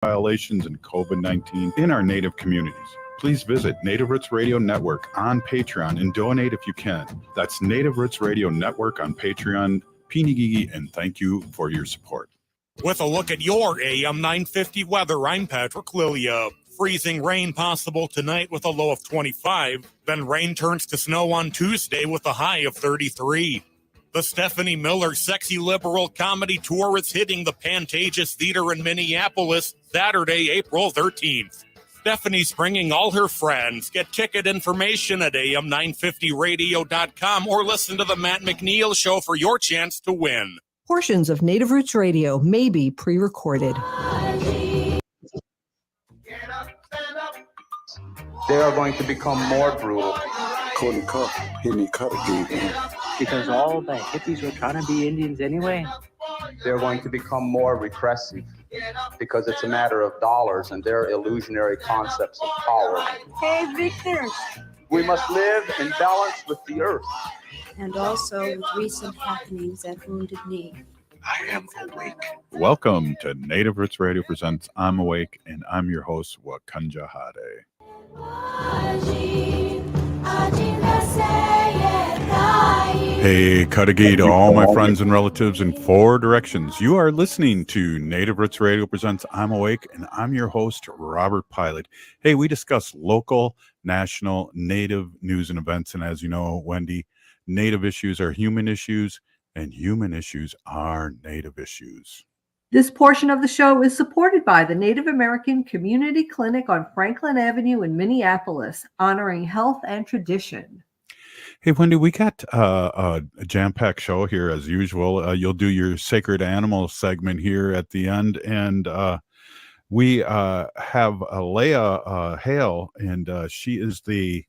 violations and COVID-19 in our Native communities. Please visit Native Roots Radio Network on Patreon and donate if you can. That's Native Roots Radio Network on Patreon. Pinigigi, and thank you for your support. With a look at your AM 950 weather, I'm Patrick Leya. Freezing rain possible tonight with a low of 25. Then rain turns to snow on Tuesday with a high of 33. The Stephanie Miller Sexy Liberal Comedy Tour is hitting the Pantages Theater in Minneapolis Saturday, April 13th. Stephanie's bringing all her friends. Get ticket information at am950radio.com or listen to the Matt McNeil Show for your chance to win. Portions of Native Roots Radio may be pre-recorded. They are going to become more brutal. Because all the hippies were trying to be Indians anyway. They're going to become more repressive because it's a matter of dollars and their illusionary concepts of power. Hey, Victor. We must live in balance with the earth. And also with recent happenings at Wounded Knee. I am awake. Welcome to Native Roots Radio presents I'm Awake, and I'm your host, Wakanja Hade. Hey, Kadagi to all my friends and relatives in four directions. You are listening to Native Roots Radio presents I'm Awake, and I'm your host, Robert Pilot. Hey, we discuss local, national, Native news and events, and as you know, Wendy, Native issues are human issues, and human issues are Native issues. This portion of the show is supported by the Native American Community Clinic on Franklin Avenue in Minneapolis, honoring health and tradition. Hey, Wendy, we got a jam-packed show here as usual. You'll do your sacred animal segment here at the end, and we have Leya Hale, and she is the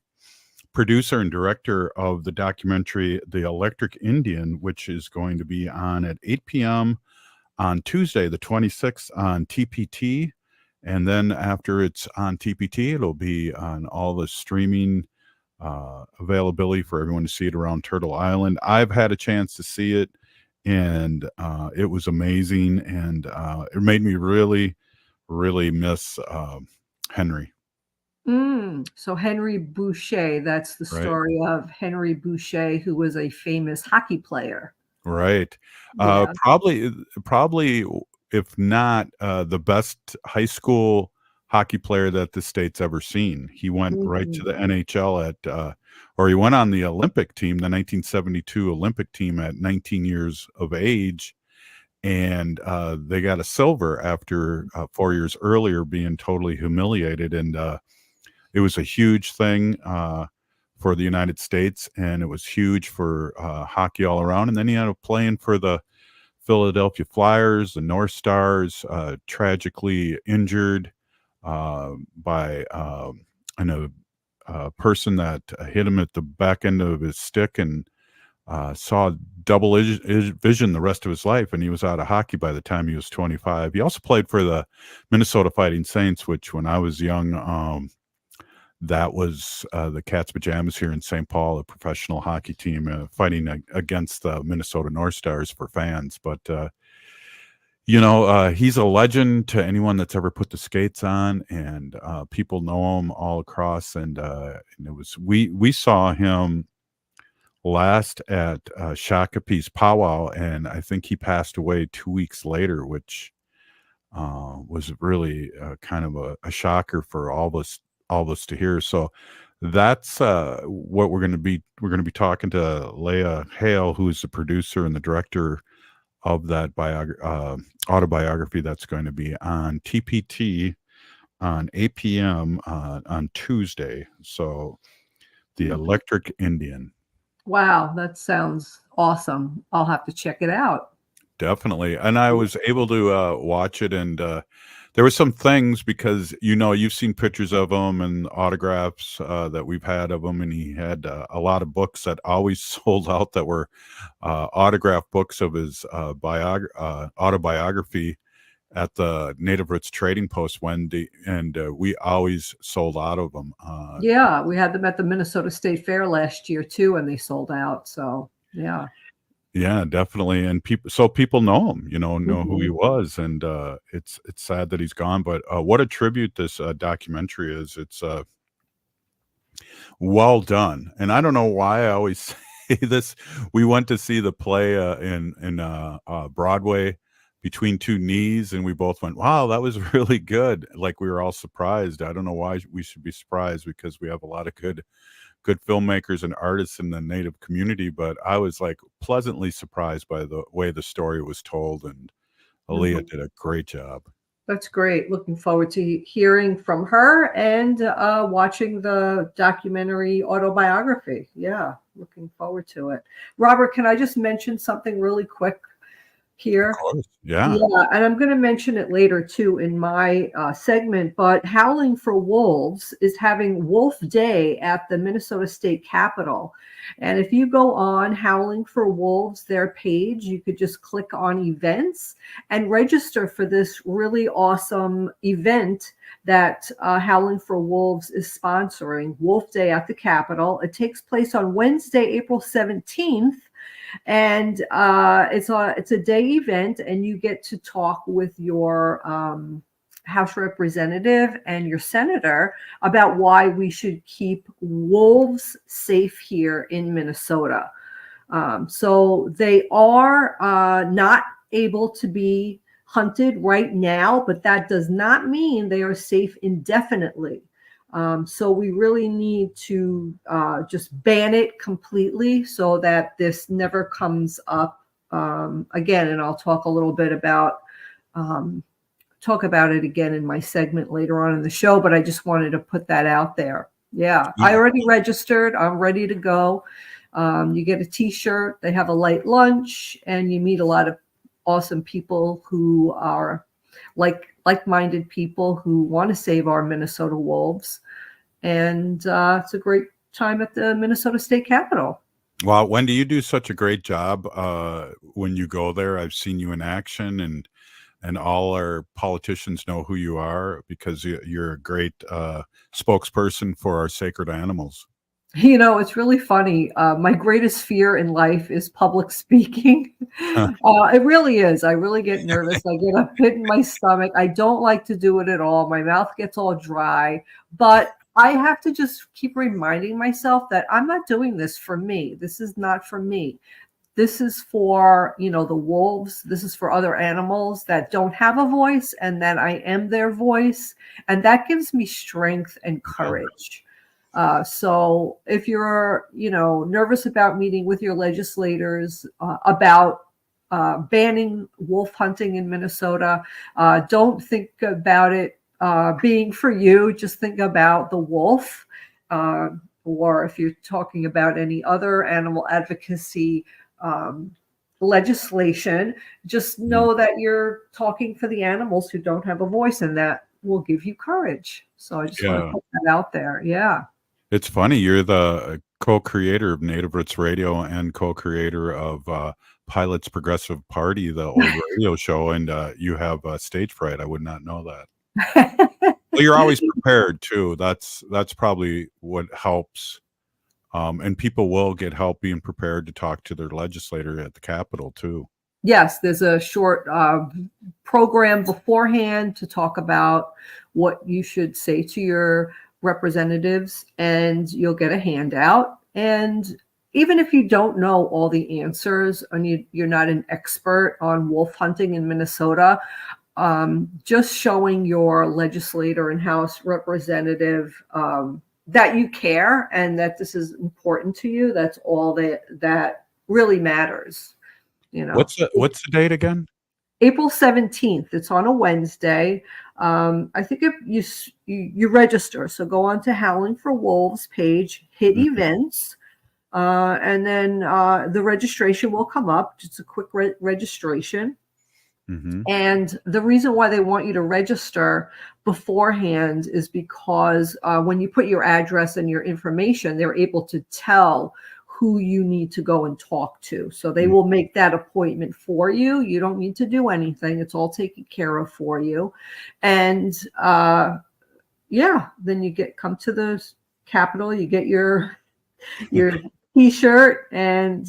producer and director of the documentary The Electric Indian, which is going to be on at 8 p.m. on Tuesday, the 26th on TPT. And then after it's on TPT, it'll be on all the streaming availability for everyone to see it around Turtle Island. I've had a chance to see it, and it was amazing. And it made me really, really miss Henry. So Henry Boucha, that's the story of Henry Boucha, who was a famous hockey player. Right. Yeah. Probably, if not the best high school hockey player that the state's ever seen. He went right to the NHL or he went on the Olympic team, the 1972 Olympic team at 19 years of age. And they got a silver after 4 years earlier being totally humiliated. And it was a huge thing for the United States, and it was huge for hockey all around. And then he ended up playing for the Philadelphia Flyers, the North Stars, tragically injured by a person that hit him at the back end of his stick and saw double vision the rest of his life, and he was out of hockey by the time he was 25. He also played for the Minnesota Fighting Saints, which when I was young, that was the Cats Pajamas here in St. Paul, a professional hockey team fighting against the Minnesota North Stars for fans. But, he's a legend to anyone that's ever put the skates on, and people know him all across. And it was we saw him last at Shakopee's powwow, and I think he passed away 2 weeks later, which was really kind of a shocker for all of us to hear. So that's what we're going to be talking to Leya Hale, who is the producer and the director of that autobiography that's going to be on TPT on 8 p.m. On Tuesday. So The Electric Indian. Wow, that sounds awesome. I'll have to check it out. Definitely. And I was able to watch it, and there were some things because, you've seen pictures of him and autographs that we've had of him, and he had a lot of books that always sold out that were autographed books of his autobiography at the Native Roots Trading Post, Wendy, and we always sold out of them. Yeah, we had them at the Minnesota State Fair last year too, and they sold out. So, yeah. Yeah, definitely. And people know him, know who he Mhm. was. And it's sad that he's gone. But what a tribute this documentary is. It's well done. And I don't know why I always say this. We went to see the play in Broadway, Between Two Knees, and we both went, "Wow, that was really good." Like we were all surprised. I don't know why we should be surprised, because we have a lot of good filmmakers and artists in the Native community. But I was like pleasantly surprised by the way the story was told, and Aaliyah Mhm. did a great job. That's great. Looking forward to hearing from her and watching the documentary autobiography. Yeah, looking forward to it. Robert, can I just mention something really quick Of here? course. Yeah. Yeah, and I'm going to mention it later too in my segment, but Howling for Wolves is having Wolf Day at the Minnesota State Capitol. And if you go on Howling for Wolves, their page, you could just click on events and register for this really awesome event that Howling for Wolves is sponsoring, Wolf Day at the Capitol. It takes place on Wednesday, April 17th. And it's a day event, and you get to talk with your House representative and your senator about why we should keep wolves safe here in Minnesota. So they are not able to be hunted right now, but that does not mean they are safe indefinitely. So we really need to just ban it completely so that this never comes up again. And I'll talk a little bit about it again in my segment later on in the show. But I just wanted to put that out there. Yeah, I Yeah. already registered. I'm ready to go. You get a T-shirt. They have a light lunch, and you meet a lot of awesome people who are like-minded people who want to save our Minnesota wolves. And it's a great time at the Minnesota State Capitol. Well, Wendy, you do such a great job when you go there. I've seen you in action, and all our politicians know who you are, because you're a great spokesperson for our sacred animals. It's really funny. My greatest fear in life is public speaking. It really is. I really get nervous. I get a pit in my stomach. I don't like to do it at all. My mouth gets all dry. But I have to just keep reminding myself that I'm not doing this for me. This is not for me. This is for, the wolves. This is for other animals that don't have a voice, and that I am their voice. And that gives me strength and courage. So if you're, nervous about meeting with your legislators about banning wolf hunting in Minnesota, don't think about it being for you. Just think about the wolf. Or if you're talking about any other animal advocacy legislation, just know that you're talking for the animals who don't have a voice, and that will give you courage. So I just want to Yeah. put that out there. Yeah. It's funny, you're the co-creator of Native Roots Radio and co-creator of Pilot's Progressive Party, the old radio show, and you have stage fright. I would not know that. Well, you're always prepared too. That's probably what helps. And people will get help being prepared to talk to their legislator at the Capitol too. Yes, there's a short program beforehand to talk about what you should say to your representatives, and you'll get a handout. And even if you don't know all the answers, and you're not an expert on wolf hunting in Minnesota, just showing your legislator and House representative that you care and that this is important to you, that's all that really matters. What's the date again? April 17th. It's on a Wednesday. I think if you register, so go on to Howling for Wolves page, hit events, and then the registration will come up. Just a quick registration. Mm-hmm. And the reason why they want you to register beforehand is because when you put your address and your information, they're able to tell who you need to go and talk to. So they will make that appointment for you. You don't need to do anything. It's all taken care of for you. And then you come to the Capitol, you get your T-shirt, and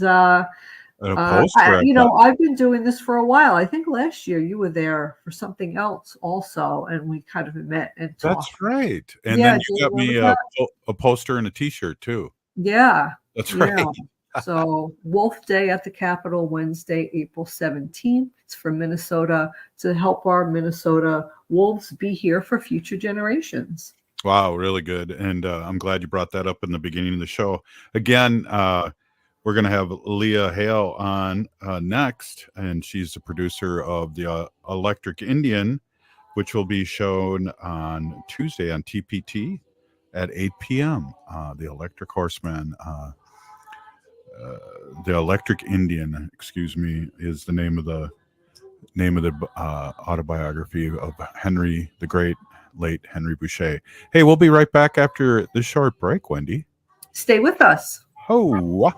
And a poster. I've been doing this for a while. I think last year you were there for something else also, and we kind of met and talked. That's right. And Yeah, then do you you got me remember a poster and a T-shirt too. Yeah. That's Yeah. right. So Wolf Day at the Capitol, Wednesday, April 17th. It's from Minnesota to help our Minnesota Wolves be here for future generations. Wow, really good. And I'm glad you brought that up in the beginning of the show. Again, we're going to have Leya Hale on next, and she's the producer of the Electric Indian, which will be shown on Tuesday on TPT at 8 p.m. The Electric Horseman, the Electric Indian, excuse me, is the name of the autobiography of Henry, the great late Henry Boucha. Hey, we'll be right back after this short break, Wendy. Stay with us. Oh.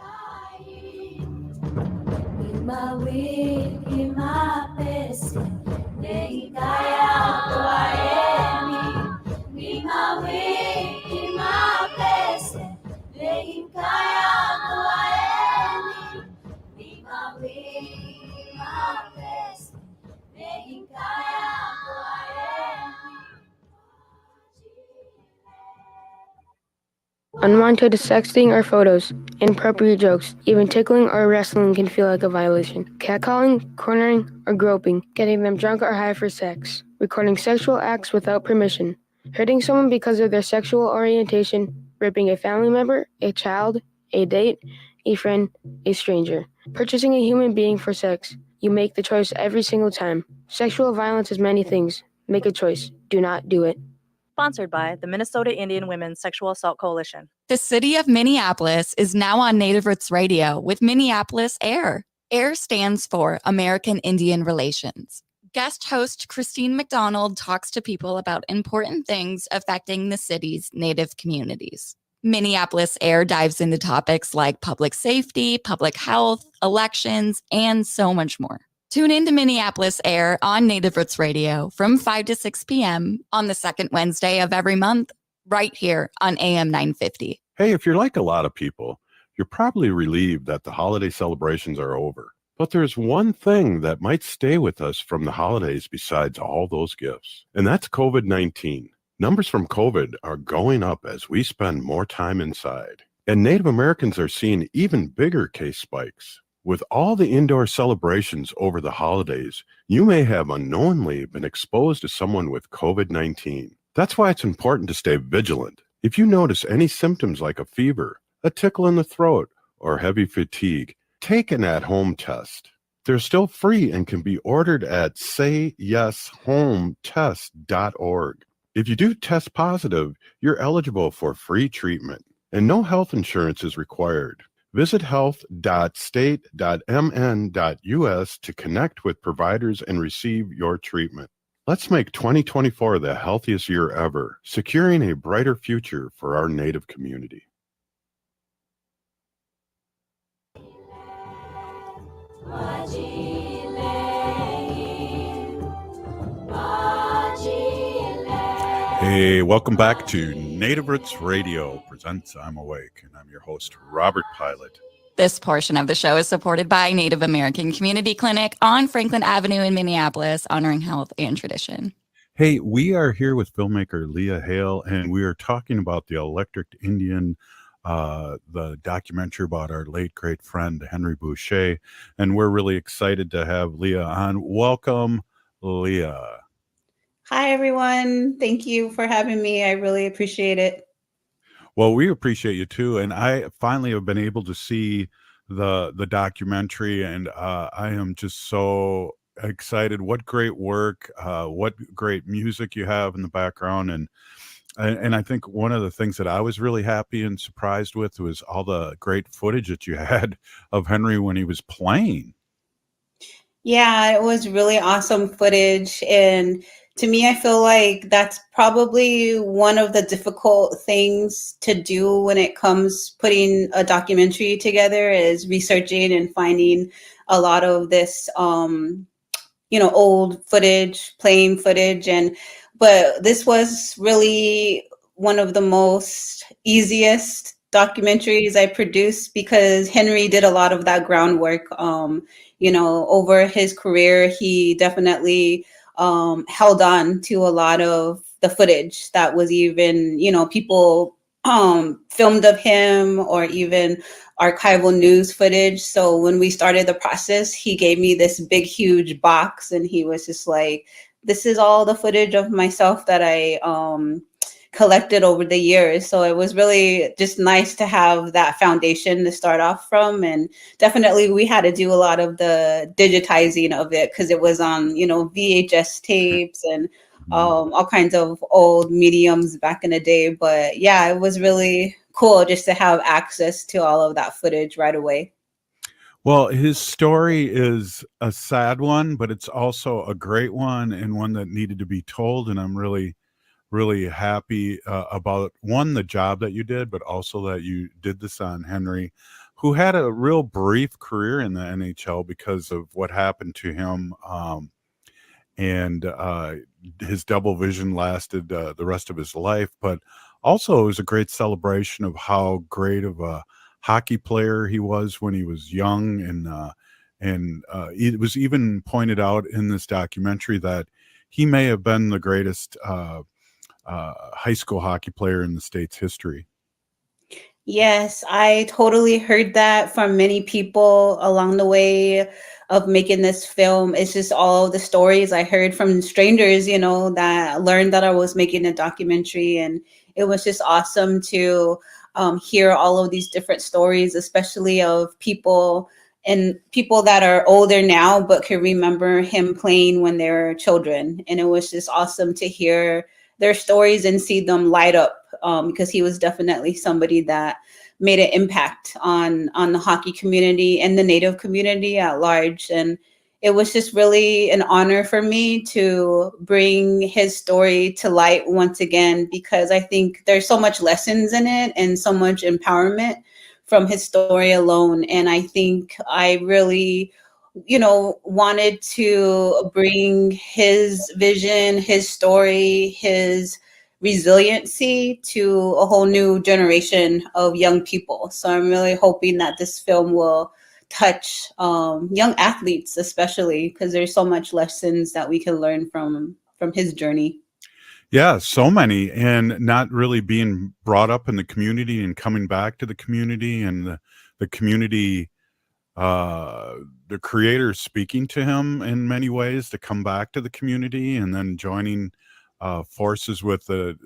Unwanted sexting or photos, inappropriate jokes, even tickling or wrestling can feel like a violation. Catcalling, cornering, or groping, getting them drunk or high for sex, recording sexual acts without permission, hurting someone because of their sexual orientation, raping a family member, a child, a date, a friend, a stranger, purchasing a human being for sex. You make the choice every single time. Sexual violence is many things. Make a choice. Do not do it. Sponsored by the Minnesota Indian Women's Sexual Assault Coalition. The city of Minneapolis is now on Native Roots Radio with Minneapolis AIR. AIR stands for American Indian Relations. Guest host Christine McDonald talks to people about important things affecting the city's Native communities. Minneapolis AIR dives into topics like public safety, public health, elections, and so much more. Tune in to Minneapolis AIR on Native Roots Radio from 5 to 6 p.m. on the second Wednesday of every month, right here on AM 950. Hey, if you're like a lot of people, you're probably relieved that the holiday celebrations are over. But there's one thing that might stay with us from the holidays besides all those gifts, and that's COVID-19. Numbers from COVID are going up as we spend more time inside. And Native Americans are seeing even bigger case spikes. With all the indoor celebrations over the holidays, you may have unknowingly been exposed to someone with COVID-19. That's why it's important to stay vigilant. If you notice any symptoms like a fever, a tickle in the throat, or heavy fatigue, take an at-home test. They're still free and can be ordered at sayyeshometest.org. If you do test positive, you're eligible for free treatment, and no health insurance is required. Visit health.state.mn.us to connect with providers and receive your treatment. Let's make 2024 the healthiest year ever, securing a brighter future for our Native community. Hey, welcome back to Native Roots Radio presents I'm Awake, and I'm your host, Robert Pilot. This portion of the show is supported by Native American Community Clinic on Franklin Avenue in Minneapolis, honoring health and tradition. Hey, we are here with filmmaker Leya Hale, and we are talking about the Electric Indian, the documentary about our late great friend Henry Boucha, and we're really excited to have Leya on. Welcome, Leya. Hi, everyone. Thank you for having me. I really appreciate it. Well, we appreciate you too, and I finally have been able to see the documentary, and I am just so excited. What great work, what great music you have in the background, and I think one of the things that I was really happy and surprised with was all the great footage that you had of Henry when he was playing. Yeah, it was really awesome footage. And to me, I feel like that's probably one of the difficult things to do when it comes putting a documentary together, is researching and finding a lot of this, old footage, playing footage. But this was really one of the most easiest documentaries I produced because Henry did a lot of that groundwork. Over his career, he definitely held on to a lot of the footage that was even, people filmed of him or even archival news footage. So when we started the process, he gave me this big, huge box and he was just like, this is all the footage of myself that I collected over the years. So it was really just nice to have that foundation to start off from. And definitely we had to do a lot of the digitizing of it because it was on, VHS tapes and all kinds of old mediums back in the day. But yeah, it was really cool just to have access to all of that footage right away. Well, his story is a sad one, but it's also a great one and one that needed to be told. And I'm really, really happy about one, the job that you did, but also that you did this on Henry, who had a real brief career in the NHL because of what happened to him. And his double vision lasted the rest of his life. But also, it was a great celebration of how great of a hockey player he was when he was young. And it was even pointed out in this documentary that he may have been the greatest high school hockey player in the state's history. Yes, I totally heard that from many people along the way of making this film. It's just all the stories I heard from strangers, that learned that I was making a documentary. And it was just awesome to hear all of these different stories, especially of people that are older now, but can remember him playing when they were children. And it was just awesome to hear their stories and see them light up because he was definitely somebody that made an impact on the hockey community and the Native community at large. And it was just really an honor for me to bring his story to light once again, because I think there's so much lessons in it and so much empowerment from his story alone. And I think I really wanted to bring his vision, his story, his resiliency to a whole new generation of young people. So I'm really hoping that this film will touch young athletes, especially because there's so much lessons that we can learn from his journey. Yeah, so many, and not really being brought up in the community and coming back to the community and the community, the creators speaking to him in many ways to come back to the community, and then joining forces with the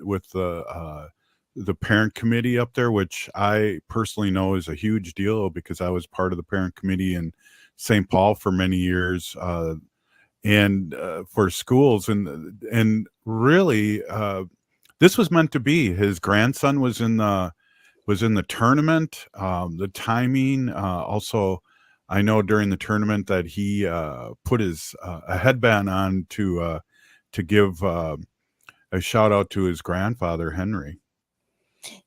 parent committee up there, which I personally know is a huge deal because I was part of the parent committee in St. Paul for many years, and for schools, and really this was meant to be. His grandson was in the tournament. The timing, also, I know during the tournament that he put his a headband on to give a shout out to his grandfather, Henry.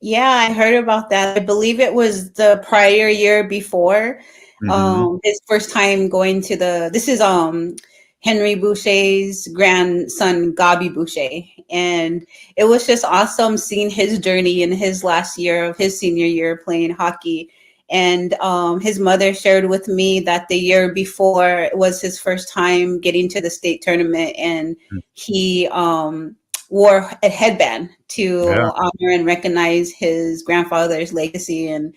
Yeah, I heard about that. I believe it was the prior year before. His first time going to this is Henry Boucha's grandson, Gabi Boucha. And it was just awesome seeing his journey in his last year of his senior year playing hockey. And his mother shared with me that the year before was his first time getting to the state tournament, and he wore a headband to honor and recognize his grandfather's legacy. And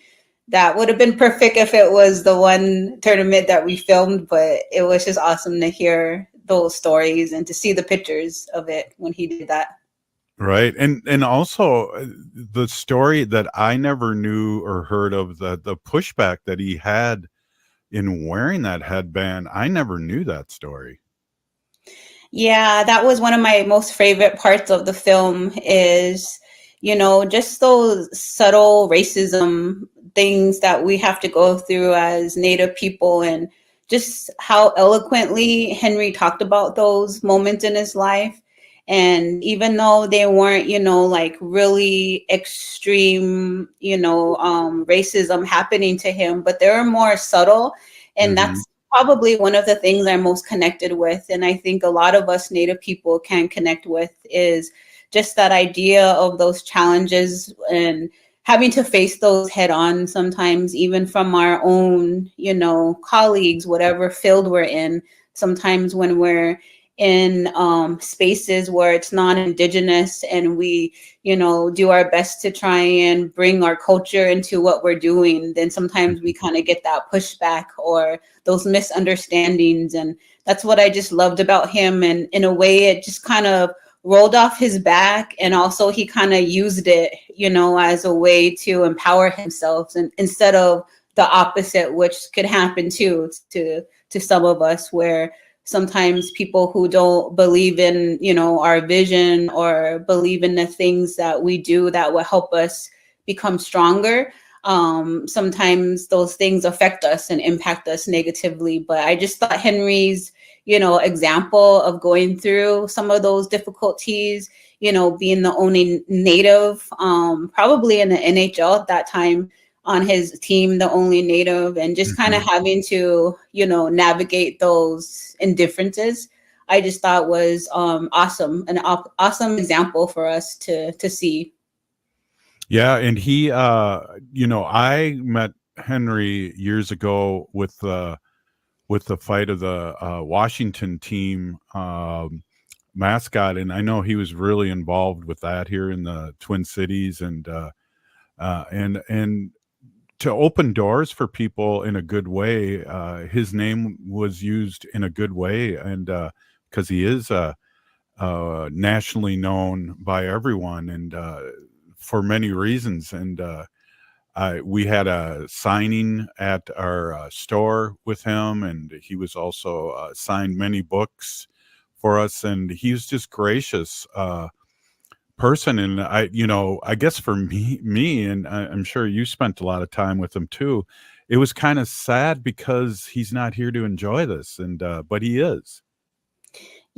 that would have been perfect if it was the one tournament that we filmed, but it was just awesome to hear those stories and to see the pictures of it when he did that. Right. And also the story that I never knew or heard of, the pushback that he had in wearing that headband. I never knew that story. Yeah, that was one of my most favorite parts of the film is, just those subtle racism things that we have to go through as Native people, and just how eloquently Henry talked about those moments in his life. And even though they weren't, like really extreme, racism happening to him, but they were more subtle. And that's probably one of the things I'm most connected with. And I think a lot of us Native people can connect with is just that idea of those challenges and having to face those head on sometimes, even from our own, colleagues, whatever field we're in. Sometimes when we're in spaces where it's non-Indigenous and we, do our best to try and bring our culture into what we're doing, then sometimes we kind of get that pushback or those misunderstandings. And that's what I just loved about him. And in a way, it just kind of rolled off his back, and also he kind of used it, as a way to empower himself, and instead of the opposite, which could happen too to some of us, where sometimes people who don't believe in, our vision or believe in the things that we do that will help us become stronger, sometimes those things affect us and impact us negatively. But I just thought Henry's example of going through some of those difficulties, being the only native, probably in the NHL at that time on his team, the only native, and just kind of having to, navigate those indifferences, I just thought was awesome, an awesome example for us to see. Yeah, and he, I met Henry years ago with the fight of the Washington team mascot, and I know he was really involved with that here in the Twin Cities, and to open doors for people in a good way. His name was used in a good way, and because he is nationally known by everyone, and for many reasons. And we had a signing at our store with him, and he was also signed many books for us, and he was just gracious person. And I guess for me, and I'm sure you spent a lot of time with him too, it was kind of sad because he's not here to enjoy this, and but he is.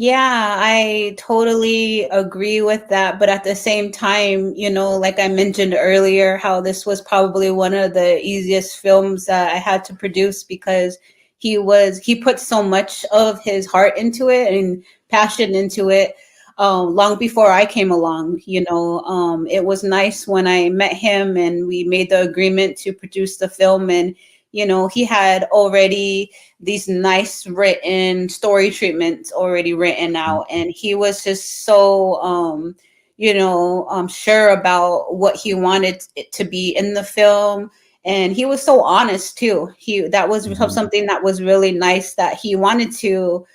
Yeah, I totally agree with that. But at the same time, like I mentioned earlier, how this was probably one of the easiest films that I had to produce, because he put so much of his heart into it and passion into it. Long before I came along, it was nice when I met him and we made the agreement to produce the film, and he had already these nice written story treatments already written out, and he was just so sure about what he wanted it to be in the film. And he was so honest too. That was something that was really nice, that he wanted to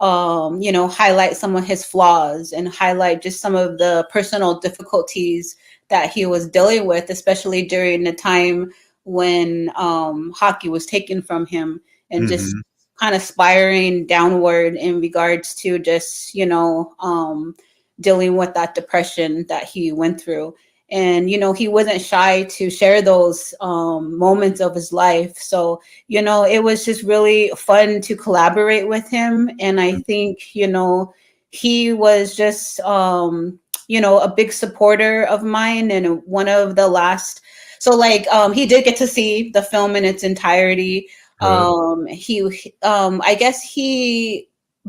highlight some of his flaws and highlight just some of the personal difficulties that he was dealing with, especially during the time when hockey was taken from him, and just kind of spiraling downward in regards to just, dealing with that depression that he went through. And, he wasn't shy to share those moments of his life. So, it was just really fun to collaborate with him. And I think, he was just, a big supporter of mine, and one of the last. So he did get to see the film in its entirety.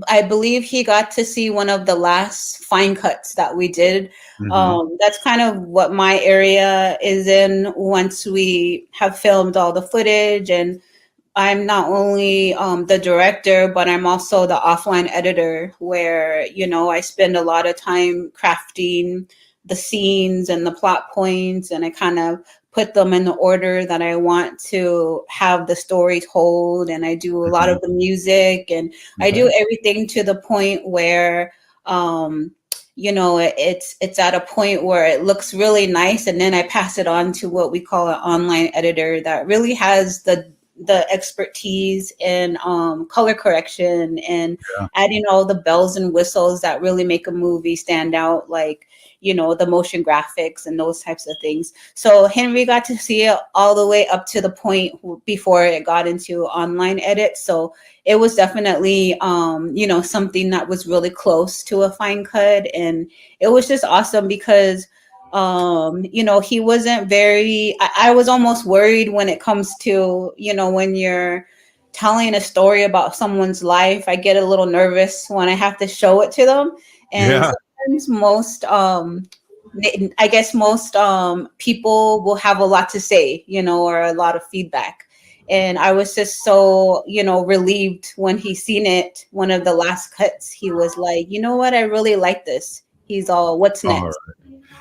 I believe he got to see one of the last fine cuts that we did. That's kind of what my area is in once we have filmed all the footage. And I'm not only the director, but I'm also the offline editor, where, I spend a lot of time crafting the scenes and the plot points, and I kind of put them in the order that I want to have the story told. And I do a lot of the music, and I do everything to the point where, it's at a point where it looks really nice. And then I pass it on to what we call an online editor that really has the expertise in color correction and adding all the bells and whistles that really make a movie stand out, like, the motion graphics and those types of things. So Henry got to see it all the way up to the point before it got into online edit. So it was definitely, something that was really close to a fine cut. And it was just awesome because, he wasn't very, I was almost worried when it comes to, when you're telling a story about someone's life, I get a little nervous when I have to show it to them. And sometimes I guess most people will have a lot to say, or a lot of feedback. And I was just so, relieved when he seen it. One of the last cuts, he was like, you know what? I really like this. He's all, what's next? All right.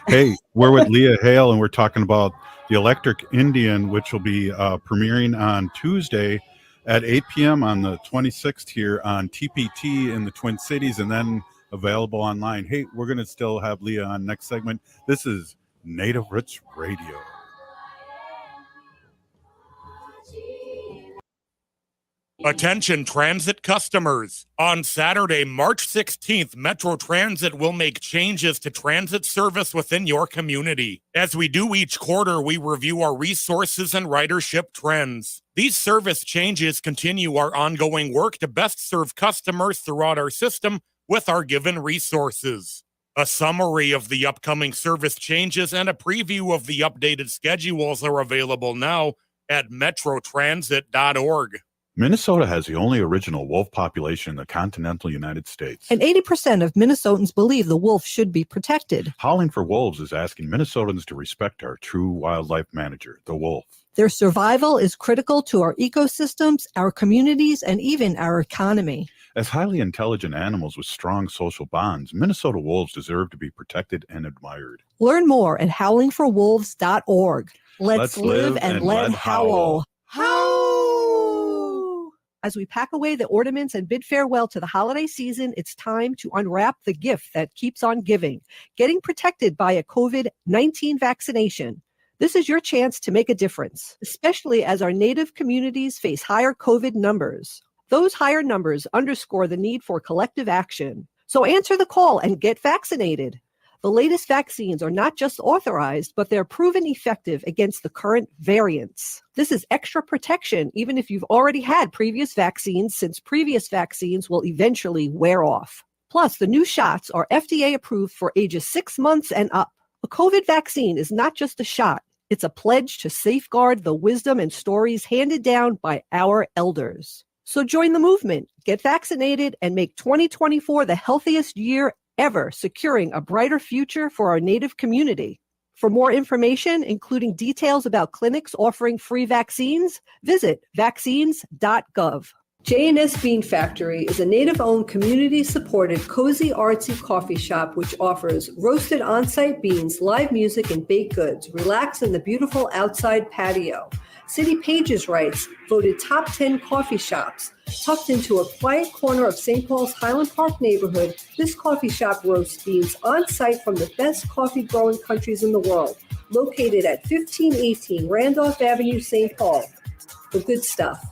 Hey, we're with Leya Hale, and we're talking about The Electric Indian, which will be premiering on Tuesday at 8 p.m. on the 26th here on TPT in the Twin Cities, and then available online. Hey, we're going to still have Leya on next segment. This is Native Roots Radio. Attention transit customers. On Saturday, March 16th, Metro Transit will make changes to transit service within your community. As we do each quarter, we review our resources and ridership trends. These service changes continue our ongoing work to best serve customers throughout our system with our given resources. A summary of the upcoming service changes and a preview of the updated schedules are available now at metrotransit.org. Minnesota has the only original wolf population in the continental United States. And 80% of Minnesotans believe the wolf should be protected. Howling for Wolves is asking Minnesotans to respect our true wildlife manager, the wolf. Their survival is critical to our ecosystems, our communities, and even our economy. As highly intelligent animals with strong social bonds, Minnesota wolves deserve to be protected and admired. Learn more at howlingforwolves.org. Let's live and let howl. Howl! As we pack away the ornaments and bid farewell to the holiday season, it's time to unwrap the gift that keeps on giving, getting protected by a COVID-19 vaccination. This is your chance to make a difference, especially as our Native communities face higher COVID numbers. Those higher numbers underscore the need for collective action. So answer the call and get vaccinated. The latest vaccines are not just authorized, but they're proven effective against the current variants. This is extra protection, even if you've already had previous vaccines, since previous vaccines will eventually wear off. Plus, the new shots are FDA approved for ages 6 months and up. A COVID vaccine is not just a shot. It's a pledge to safeguard the wisdom and stories handed down by our elders. So join the movement, get vaccinated, and make 2024 the healthiest year ever, securing a brighter future for our Native community. For more information, including details about clinics offering free vaccines, visit vaccines.gov. J&S Bean Factory is a Native-owned, community-supported, cozy, artsy coffee shop which offers roasted on-site beans, live music, and baked goods. Relax in the beautiful outside patio. City Pages writes, voted top 10 coffee shops. Tucked into a quiet corner of St. Paul's Highland Park neighborhood, this coffee shop roasts beans on-site from the best coffee-growing countries in the world. Located at 1518 Randolph Avenue, St. Paul. The good stuff.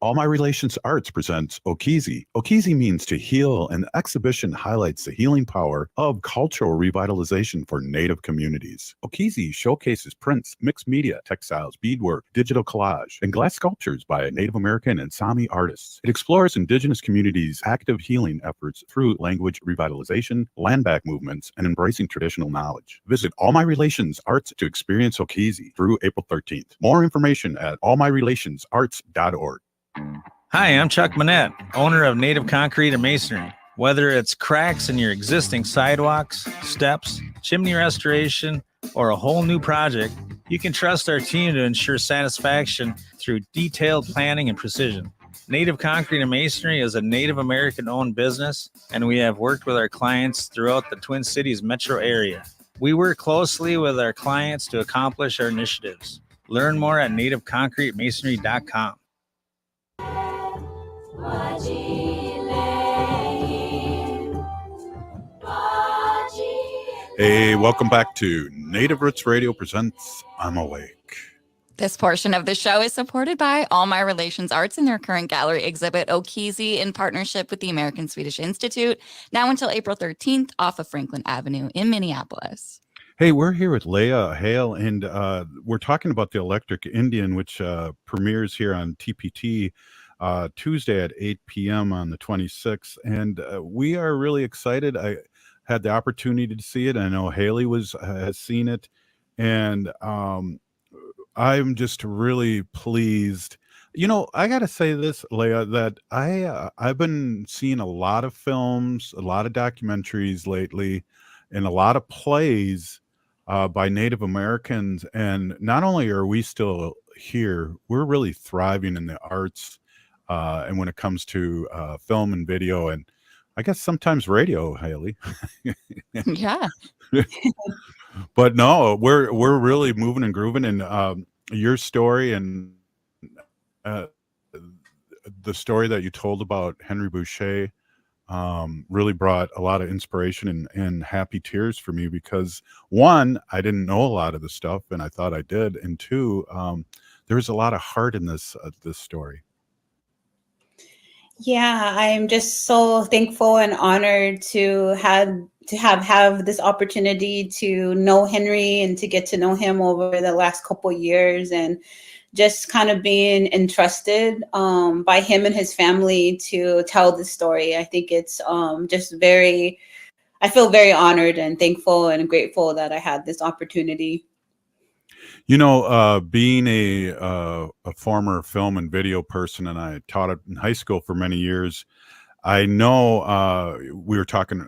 All My Relations Arts presents Okizi. Okizi means to heal, and the exhibition highlights the healing power of cultural revitalization for Native communities. Okizi showcases prints, mixed media, textiles, beadwork, digital collage, and glass sculptures by Native American and Sami artists. It explores Indigenous communities' active healing efforts through language revitalization, land back movements, and embracing traditional knowledge. Visit All My Relations Arts to experience Okizi through April 13th. More information at allmyrelationsarts.org. Hi, I'm Chuck Manette, owner of Native Concrete and Masonry. Whether it's cracks in your existing sidewalks, steps, chimney restoration, or a whole new project, you can trust our team to ensure satisfaction through detailed planning and precision. Native Concrete and Masonry is a Native American-owned business, and we have worked with our clients throughout the Twin Cities metro area. We work closely with our clients to accomplish our initiatives. Learn more at nativeconcretemasonry.com. Hey, welcome back to Native Roots Radio presents I'm Awake. This portion of the show is supported by All My Relations Arts and their current gallery exhibit Okizi in partnership with the American Swedish Institute, now until April 13th off of Franklin Avenue in Minneapolis. Hey, we're here with Leya Hale, and we're talking about The Electric Indian, which premieres here on TPT Tuesday at 8 p.m. on the 26th. And we are really excited. I had the opportunity to see it. I know Haley has seen it. And I'm just really pleased. You know, I got to say this, Leya, that I've been seeing a lot of films, a lot of documentaries lately. in a lot of plays by Native Americans. And not only are we still here, we're really thriving in the arts, and when it comes to film and video, and I guess sometimes radio, Haley. Yeah. But no, we're really moving and grooving, and your story and the story that you told about Henry Boucha really brought a lot of inspiration and happy tears for me, because one, I didn't know a lot of the stuff and I thought I did, and two, there was a lot of heart in this story. Yeah, I'm just so thankful and honored to have this opportunity to know Henry and to get to know him over the last couple of years, and just kind of being entrusted by him and his family to tell the story. I think it's I feel very honored and thankful and grateful that I had this opportunity. You know, being a former film and video person, and I taught it in high school for many years, I know we were talking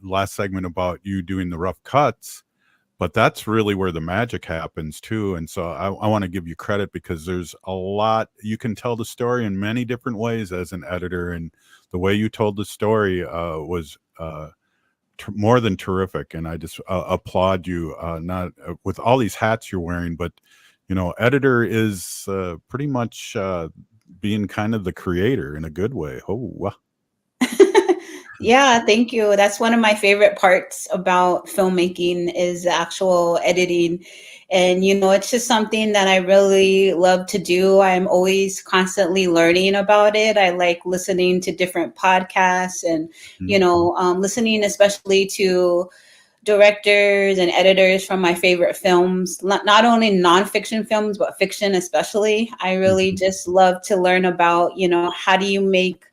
last segment about you doing the rough cuts, but that's really where the magic happens too. And so I want to give you credit, because there's a lot, you can tell the story in many different ways as an editor, and the way you told the story was more than terrific. And I just applaud you, not with all these hats you're wearing, but you know, editor is pretty much being kind of the creator in a good way. Oh, Yeah, thank you. That's one of my favorite parts about filmmaking is the actual editing. And, you know, it's just something that I really love to do. I'm always constantly learning about it. I like listening to different podcasts and, you know, listening especially to directors and editors from my favorite films, not only nonfiction films, but fiction especially. I really just love to learn about, you know, how do you make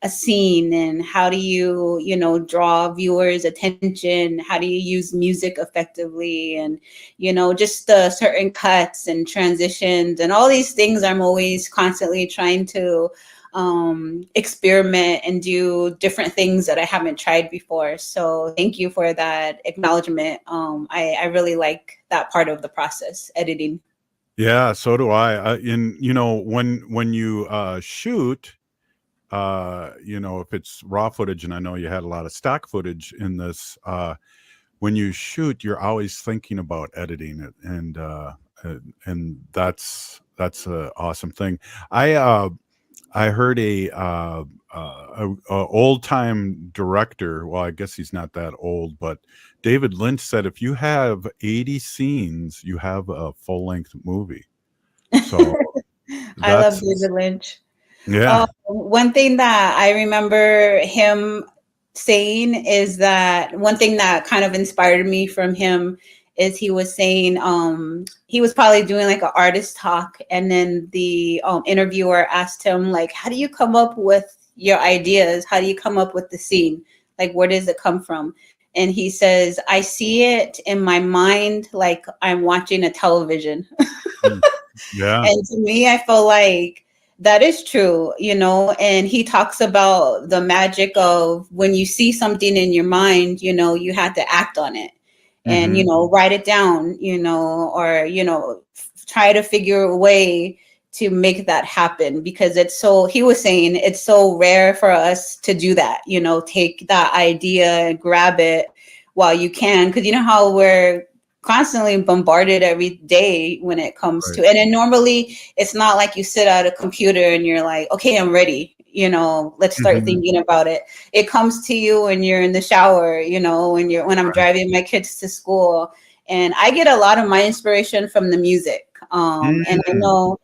a scene, and how do you, you know, draw viewers' attention? How do you use music effectively? And, you know, just the certain cuts and transitions and all these things. I'm always constantly trying to experiment and do different things that I haven't tried before. So thank you for that acknowledgement. I really like that part of the process, editing. yeah, so do I. And you know, when you shoot, you know, if it's raw footage, and I know you had a lot of stock footage in this, when you shoot, you're always thinking about editing it, and that's an awesome thing. I heard a old time director. Well, I guess he's not that old, but David Lynch said if you have 80 scenes, you have a full length movie. So I love David Lynch. Yeah. One thing that I remember him saying is that one thing that kind of inspired me from him is he was saying he was probably doing like an artist talk, and then the interviewer asked him, like, how do you come up with your ideas? How do you come up with the scene? Like, where does it come from? And he says, I see it in my mind like I'm watching a television. Yeah. And to me, I feel like that is true, you know, and he talks about the magic of when you see something in your mind, you know, you have to act on it and, you know, write it down, you know, or, you know, try to figure a way to make that happen, because it's so, he was saying it's so rare for us to do that, you know, take that idea and grab it while you can, because you know how we're constantly bombarded every day when it comes to, and then normally it's not like you sit at a computer and you're like, okay, I'm ready, you know, let's start thinking about it. It comes to you when you're in the shower, you know, when I'm driving my kids to school, and I get a lot of my inspiration from the music. And I know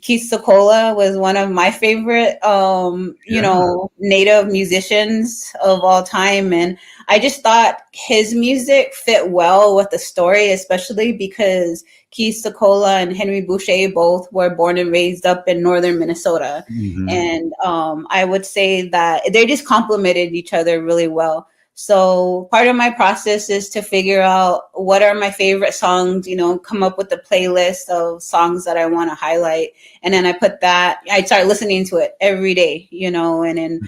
Keith Secola was one of my favorite, you know, Native musicians of all time. And I just thought his music fit well with the story, especially because Keith Secola and Henry Boucha both were born and raised up in northern Minnesota. And I would say that they just complemented each other really well. So part of my process is to figure out what are my favorite songs, come up with a playlist of songs that I want to highlight. And then I start listening to it every day, and then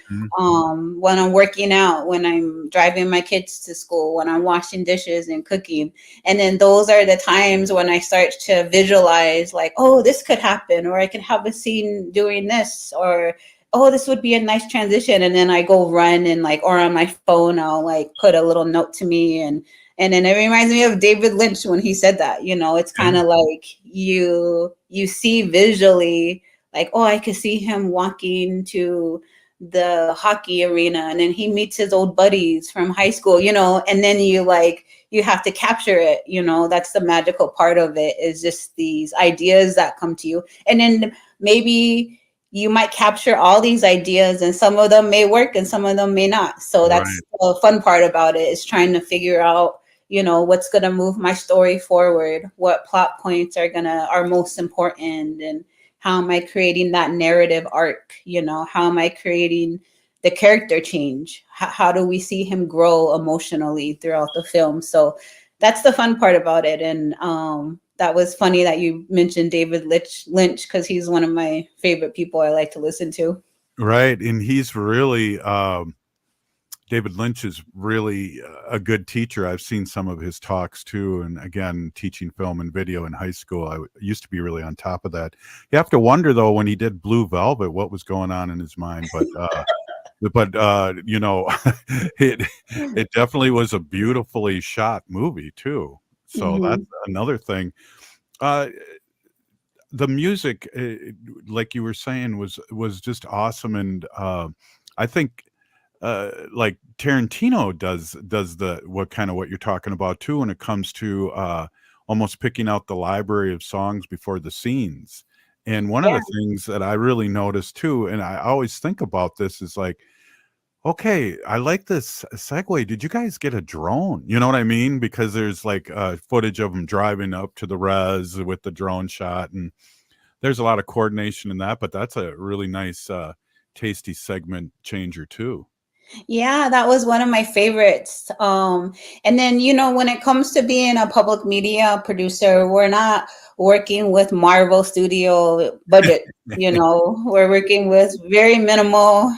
when I'm working out, when I'm driving my kids to school, when I'm washing dishes and cooking. And then those are the times when I start to visualize like, oh, this could happen, or I could have a scene doing this, or oh, this would be a nice transition. And then I go run and or on my phone, I'll put a little note to me. And then it reminds me of David Lynch when he said that, it's kind of like you see visually like, oh, I could see him walking to the hockey arena, and then he meets his old buddies from high school, and then you have to capture it. That's the magical part of it, is just these ideas that come to you. And then maybe you might capture all these ideas, and some of them may work and some of them may not. So that's the fun part about it, is trying to figure out, what's going to move my story forward, what plot points are most important, and how am I creating that narrative arc? How am I creating the character change? How do we see him grow emotionally throughout the film? So that's the fun part about it. And that was funny that you mentioned David Lynch, because he's one of my favorite people I like to listen to. Right. And he's really, David Lynch is really a good teacher. I've seen some of his talks too. And again, teaching film and video in high school, I used to be really on top of that. You have to wonder though, when he did Blue Velvet, what was going on in his mind. But it definitely was a beautifully shot movie too. So that's another thing. The music, like you were saying, was just awesome. And I think like Tarantino does what you're talking about too, when it comes to almost picking out the library of songs before the scenes. And one of the things that I really noticed too, and I always think about this, is like, okay, I like this segue. Did you guys get a drone? You know what I mean? Because there's footage of them driving up to the res with the drone shot, and there's a lot of coordination in that, but that's a really nice, tasty segment changer too. Yeah, that was one of my favorites. And then, when it comes to being a public media producer, we're not working with Marvel Studio budget, we're working with very minimal,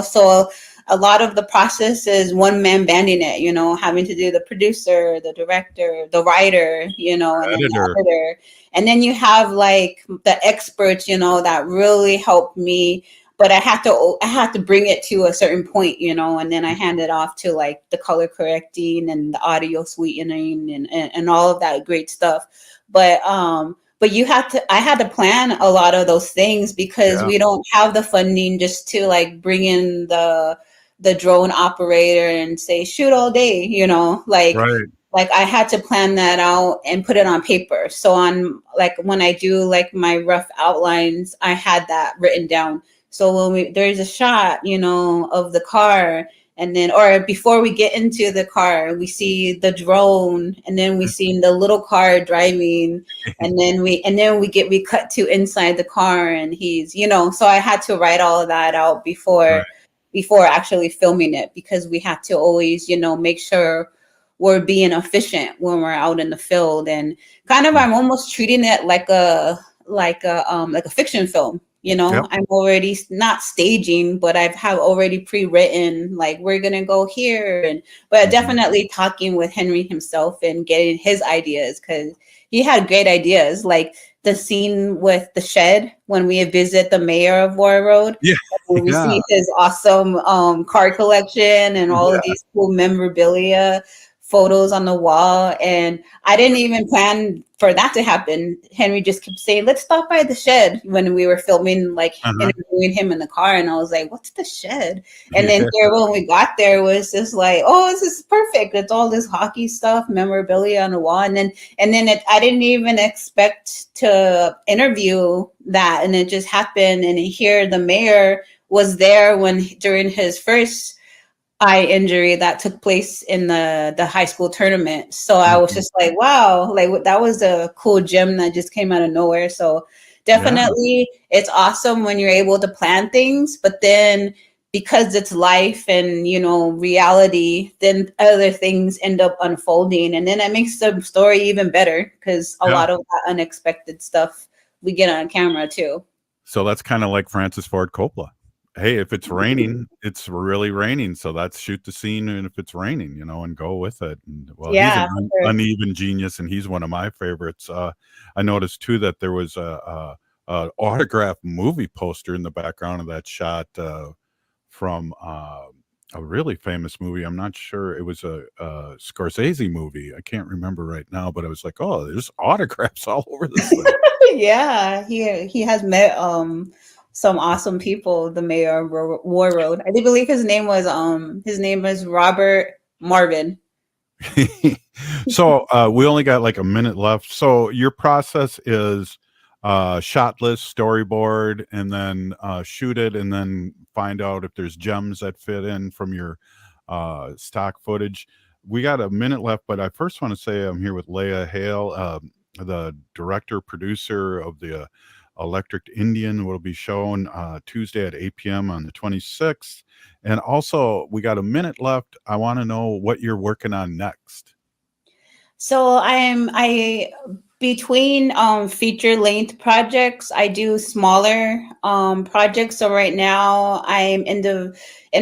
so a lot of the process is one man banding it, having to do the producer, the director, the writer, and then the editor. And then you have the experts, that really help me. But I had to bring it to a certain point, and then I hand it off to the color correcting and the audio sweetening and all of that great stuff. But I had to plan a lot of those things, because we don't have the funding just to bring in the drone operator and say shoot all day, I had to plan that out and put it on paper. So on when I do my rough outlines, I had that written down. So when there's a shot, of the car, and then, or before we get into the car, we see the drone, and then we see the little car driving, and then we cut to inside the car, and he's, so I had to write all of that out before actually filming it, because we have to always, make sure we're being efficient when we're out in the field. And kind of, I'm almost treating it like a fiction film. I'm already not staging, but have already pre-written, we're going to go here. But definitely talking with Henry himself and getting his ideas, because he had great ideas. Like the scene with the shed when we visit the mayor of War Road. Yeah. We see his awesome car collection and all of these cool memorabilia, photos on the wall. And I didn't even plan for that to happen. Henry just kept saying, let's stop by the shed when we were filming, interviewing him in the car. And I was like, what's the shed? And then here, when we got there, it was just like, oh, this is perfect. It's all this hockey stuff, memorabilia on the wall. And then I didn't even expect to interview that. And it just happened. And here the mayor was there during his first eye injury that took place in the high school tournament. So I was just like, wow, that was a cool gem that just came out of nowhere. So definitely it's awesome when you're able to plan things, but then because it's life and, you know, reality, then other things end up unfolding. And then that makes the story even better because a lot of that unexpected stuff we get on camera too. So that's kind of like Francis Ford Coppola. Hey, if it's raining, it's really raining. So let's shoot the scene. And if it's raining, you know, and go with it. And well, he's an uneven genius, and he's one of my favorites. I noticed too that there was a autograph movie poster in the background of that shot from a really famous movie. I'm not sure. It was a Scorsese movie. I can't remember right now, but I was like, oh, there's autographs all over this thing. Yeah, he has met some awesome people. The mayor of Warroad, I do believe his name was Robert Marvin. So we only got like a minute left. So your process is shot list, storyboard, and then shoot it, and then find out if there's gems that fit in from your stock footage. We got a minute left, but I first want to say I'm here with Leya Hale, the director producer of the Electric Indian, will be shown Tuesday at 8 p.m. on the 26th. And also, we got a minute left. I want to know what you're working on next. So I between feature length projects, I do smaller projects. So right now I'm in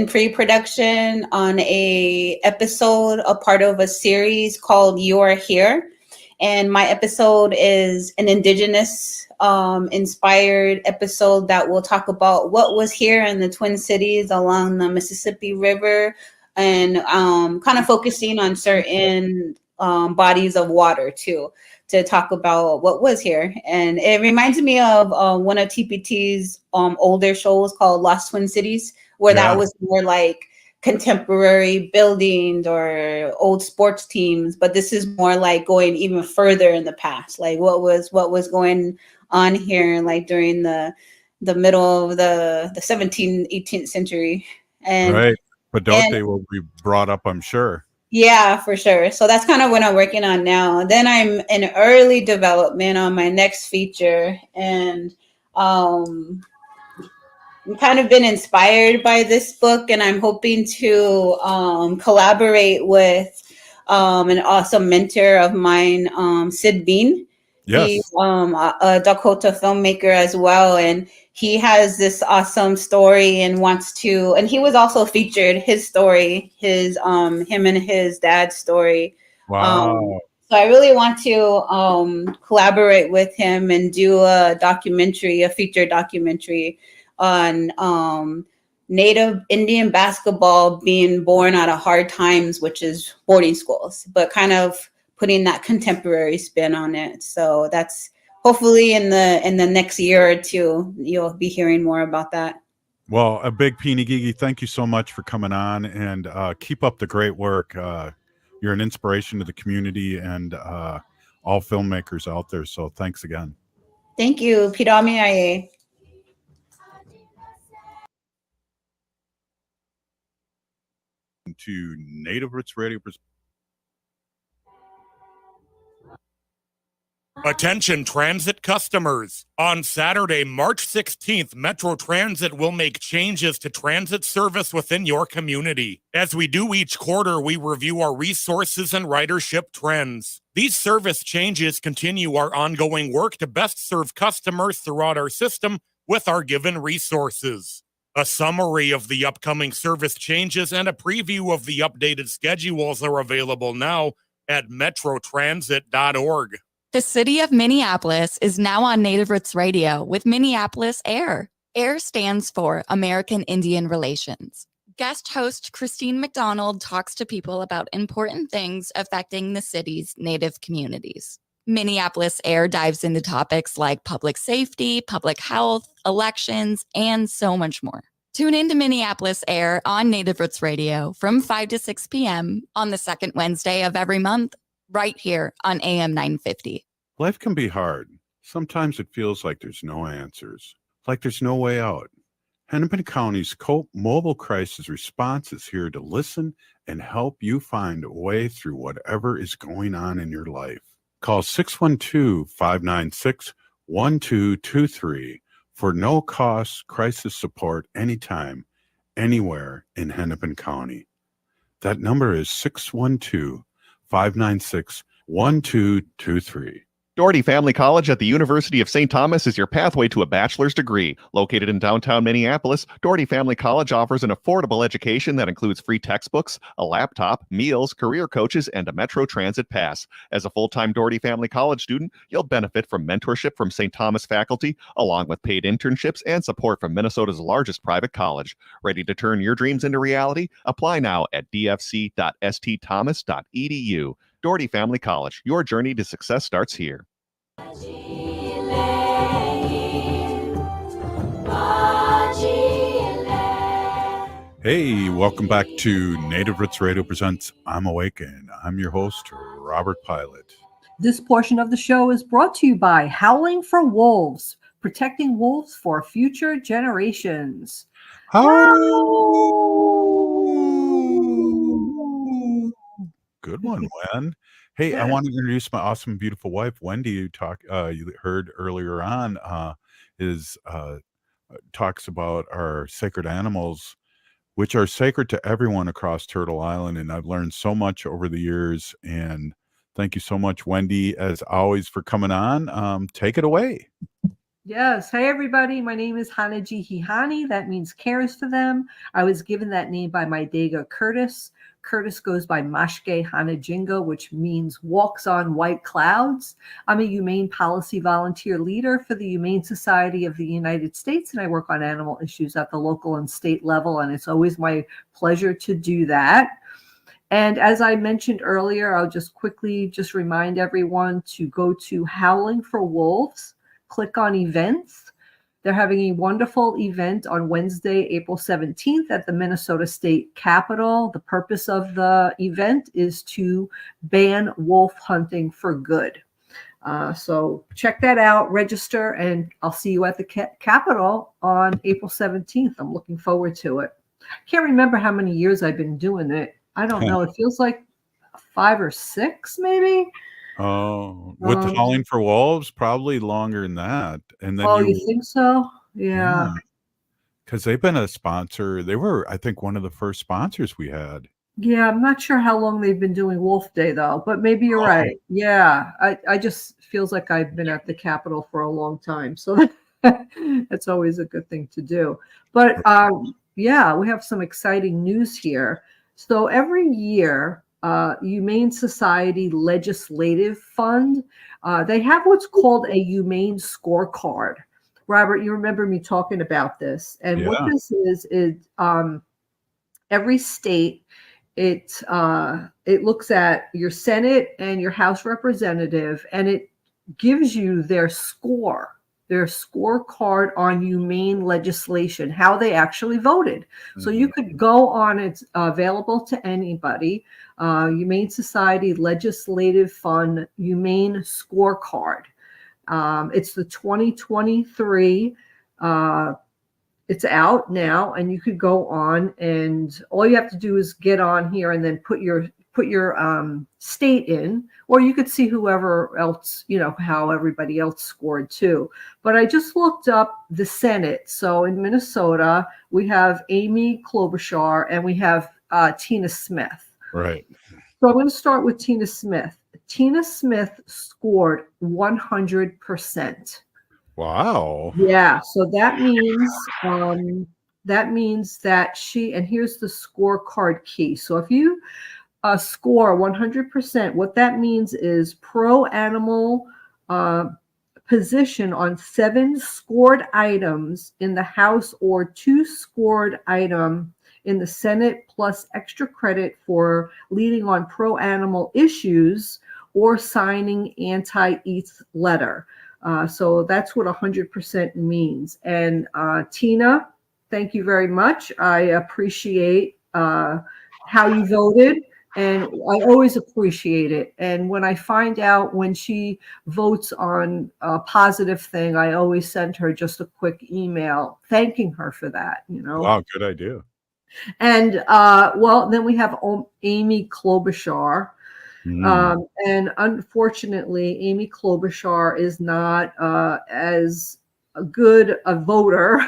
pre-production on a part of a series called You're Here. And my episode is an Indigenous inspired episode that will talk about what was here in the Twin Cities along the Mississippi River, and kind of focusing on certain bodies of water too, to talk about what was here. And it reminds me of one of TPT's older shows called Lost Twin Cities, where that was more like contemporary buildings or old sports teams, but this is more like going even further in the past, like what was going on here, like during the middle of the 17th, 18th century. And right, Pedote will be brought up, I'm sure. Yeah, for sure. So that's kind of what I'm working on now. Then I'm in early development on my next feature, and I've kind of been inspired by this book, and I'm hoping to collaborate with an awesome mentor of mine, Sid Bean. Yes. He's a Dakota filmmaker as well, and he has this awesome story and and he was also featured, his story, him and his dad's story. Wow. So I really want to collaborate with him and do a feature documentary on Native Indian basketball being born out of hard times, which is boarding schools, but kind of putting that contemporary spin on it. So that's hopefully in the next year or two, you'll be hearing more about that. Well, a big Peony Gigi, thank you so much for coming on, and keep up the great work. You're an inspiration to the community and all filmmakers out there. So thanks again. Thank you. Pirami. To Native Roots Radio. Attention transit customers. On Saturday, March 16th, Metro Transit will make changes to transit service within your community. As we do each quarter, we review our resources and ridership trends. These service changes continue our ongoing work to best serve customers throughout our system with our given resources. A summary of the upcoming service changes and a preview of the updated schedules are available now at metrotransit.org. The city of Minneapolis is now on Native Roots Radio with Minneapolis AIR. AIR stands for American Indian Relations. Guest host Christine McDonald talks to people about important things affecting the city's Native communities. Minneapolis AIR dives into topics like public safety, public health, elections, and so much more. Tune in to Minneapolis AIR on Native Roots Radio from 5 to 6 p.m. on the second Wednesday of every month, right here on AM 950. Life can be hard. Sometimes it feels like there's no answers, like there's no way out. Hennepin County's COPE Mobile Crisis Response is here to listen and help you find a way through whatever is going on in your life. Call 612-596-1223 for no-cost crisis support anytime, anywhere in Hennepin County. That number is 612-596-1223. Doherty Family College at the University of St. Thomas is your pathway to a bachelor's degree. Located in downtown Minneapolis, Doherty Family College offers an affordable education that includes free textbooks, a laptop, meals, career coaches, and a Metro Transit pass. As a full-time Doherty Family College student, you'll benefit from mentorship from St. Thomas faculty, along with paid internships and support from Minnesota's largest private college. Ready to turn your dreams into reality? Apply now at dfc.stthomas.edu. Doherty Family College, your journey to success starts here. Hey, welcome back to Native Roots Radio presents I'm Awake, and I'm your host, Robert Pilot. This portion of the show is brought to you by Howling for Wolves, protecting wolves for future generations. Good one, Wen. Hey, I want to introduce my awesome, beautiful wife, Wendy. You heard earlier on, talks about our sacred animals, which are sacred to everyone across Turtle Island. And I've learned so much over the years. And thank you so much, Wendy, as always, for coming on. Take it away. Yes. Hey, everybody. My name is Hanaji Hihani. That means cares for them. I was given that name by my Dega Curtis. Curtis goes by Mashke Hanajinga, which means walks on white clouds. I'm a humane policy volunteer leader for the Humane Society of the United States, and I work on animal issues at the local and state level, and it's always my pleasure to do that. And as I mentioned earlier, I'll just quickly remind everyone to go to Howling for Wolves, click on events. They're having a wonderful event on Wednesday, April 17th at the Minnesota State Capitol. The purpose of the event is to ban wolf hunting for good. So check that out, register, and I'll see you at the Capitol on April 17th. I'm looking forward to it. I can't remember how many years I've been doing it. I don't know. It feels like 5 or 6, maybe. Oh, with Howling for Wolves, probably longer than that. And then you think so? Yeah. Because they've been a sponsor. They were, I think, one of the first sponsors we had. Yeah, I'm not sure how long they've been doing Wolf Day, though, but maybe you're right. Yeah, I just feels like I've been at the Capitol for a long time. So that's always a good thing to do. But yeah, we have some exciting news here. So every year, Humane Society Legislative Fund, they have what's called a Humane Scorecard. Robert, you remember me talking about this. And what this is every state, it looks at your Senate and your House representative, and it gives you their scorecard on humane legislation, how they actually voted. So you could go on, it's available to anybody, Humane Society Legislative Fund Humane Scorecard. It's the 2023, it's out now, and you could go on, and all you have to do is get on here and then put your state in, or you could see whoever else, how everybody else scored too. But I just looked up the Senate. So in Minnesota, we have Amy Klobuchar and we have Tina Smith. Right. So I'm going to start with Tina Smith. Tina Smith scored 100%. Wow. Yeah. So that means that she, and here's the scorecard key. So if you score 100%, what that means is pro animal position on 7 scored items in the House or 2 scored item in the Senate, plus extra credit for leading on pro animal issues or signing anti-EAT letter. So that's what 100% means. And Tina, thank you very much. I appreciate how you voted. And I always appreciate it. And when I find out when she votes on a positive thing, I always send her just a quick email thanking her for that, Wow, good idea. And then we have Amy Klobuchar. And unfortunately, Amy Klobuchar is not as good a voter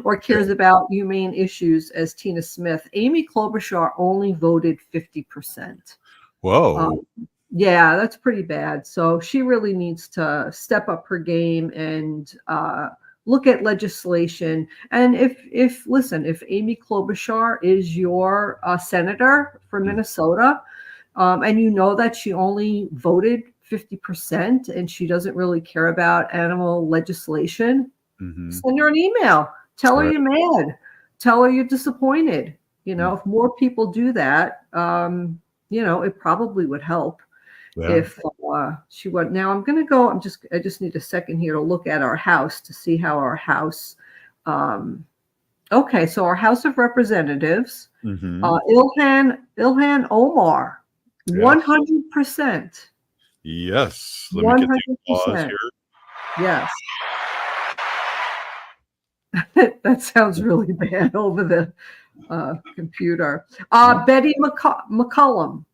or cares about humane issues as Tina Smith. Amy Klobuchar only voted 50%. Whoa. Yeah, that's pretty bad. So she really needs to step up her game and look at legislation. And if Amy Klobuchar is your senator for Minnesota, and you know that she only voted 50% and she doesn't really care about animal legislation, send her an email. Tell her you're mad. Tell her you're disappointed. If more people do that, it probably would help. Yeah. If she would. Now I'm going to go. I just need a second here to look at our House to see how our House. Okay, so our House of Representatives, Ilhan Omar, 100%. Yes. Let me get the applause here. Yes. That sounds really bad over the computer. Betty McCollum.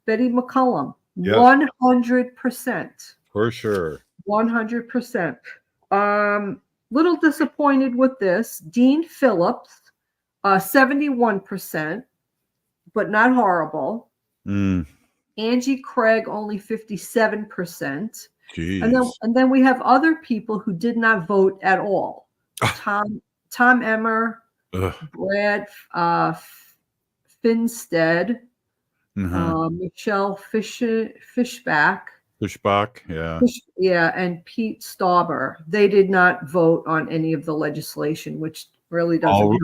100%. For sure. 100%. Little disappointed with this. Dean Phillips, 71%, but not horrible. Angie Craig, only 57%. Jeez. And then we have other people who did not vote at all. Tom Emmer, Brad Finstead, Michelle Fishbach, yeah. And Pete Stauber. They did not vote on any of the legislation, which really doesn't help.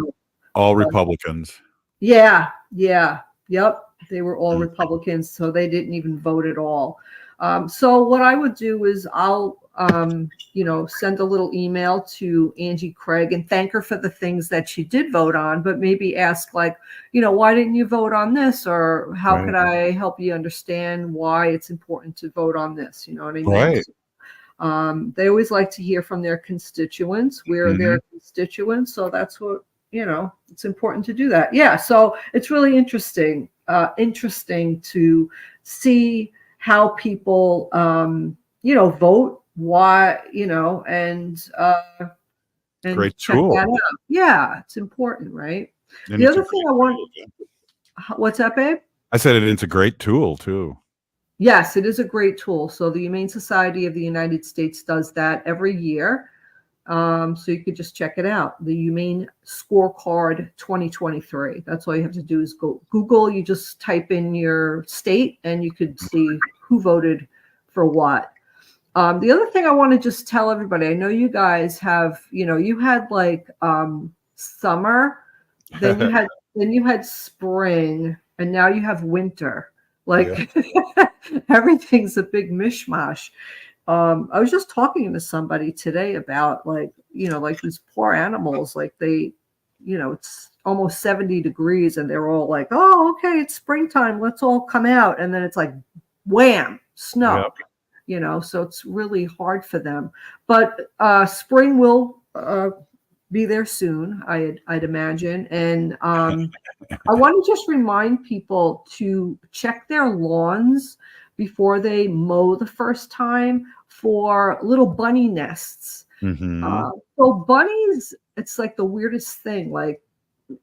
All Republicans. Yep. They were all Republicans, so they didn't even vote at all. So what I would do is I'll send a little email to Angie Craig and thank her for the things that she did vote on, but maybe ask why didn't you vote on this? Or how could I help you understand why it's important to vote on this? You know what I mean? Right. They always like to hear from their constituents. We're their constituents. So that's what, it's important to do that. Yeah. So it's really interesting to see how people, vote, why, and great check tool. that out. Yeah, it's important, right? And the other thing I want, what's that, babe? I said it's a great tool too. Yes, it is a great tool. So the Humane Society of the United States does that every year. So you could just check it out. The Humane Scorecard 2023. That's all you have to do is go Google. You just type in your state and you could see who voted for what. The other thing I want to just tell everybody, I know you guys have, you had like summer, then you had spring, and now you have winter. Like everything's a big mishmash. I was just talking to somebody today about like these poor animals, like they, it's almost 70 degrees and they're all like, oh, okay, it's springtime. Let's all come out. And then it's like, wham, snow. So it's really hard for them. But spring will be there soon, I'd imagine. And I want to just remind people to check their lawns before they mow the first time for little bunny nests. So bunnies, it's like the weirdest thing. Like,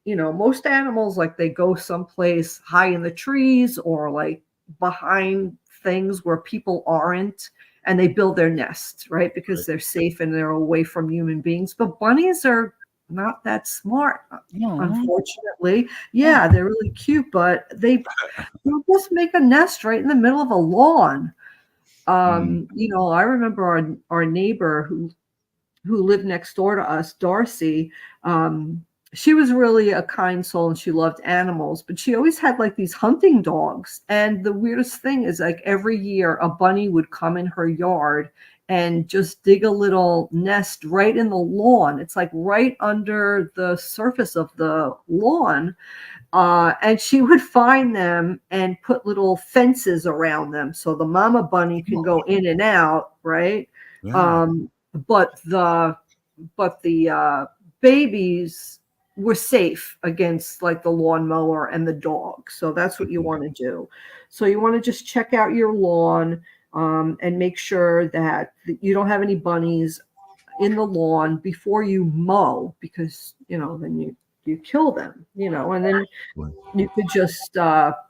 most animals, like they go someplace high in the trees or like behind things where people aren't, and they build their nests, right? Because they're safe and they're away from human beings. But bunnies are not that smart, unfortunately. Yeah, they're really cute, but they'll just make a nest right in the middle of a lawn. I remember our neighbor who lived next door to us, Darcy. She was really a kind soul and she loved animals, but she always had like these hunting dogs. And the weirdest thing is like every year a bunny would come in her yard and just dig a little nest right in the lawn. It's like right under the surface of the lawn. And she would find them and put little fences around them so the mama bunny can go in and out, right? Yeah. But the babies were safe against like the lawnmower and the dog. So that's what you want to do. So you want to just check out your lawn and make sure that you don't have any bunnies in the lawn before you mow, because, then you kill them, and then you could just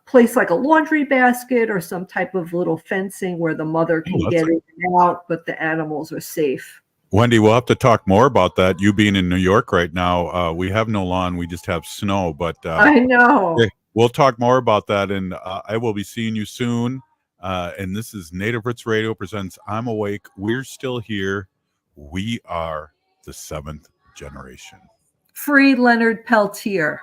place like a laundry basket or some type of little fencing where the mother can get in and out, but the animals are safe. Wendy, we'll have to talk more about that. You being in New York right now, we have no lawn, we just have snow. But I know. We'll talk more about that, and I will be seeing you soon. And this is Native Roots Radio presents I'm Awake. We're still here. We are the seventh generation. Free Leonard Peltier.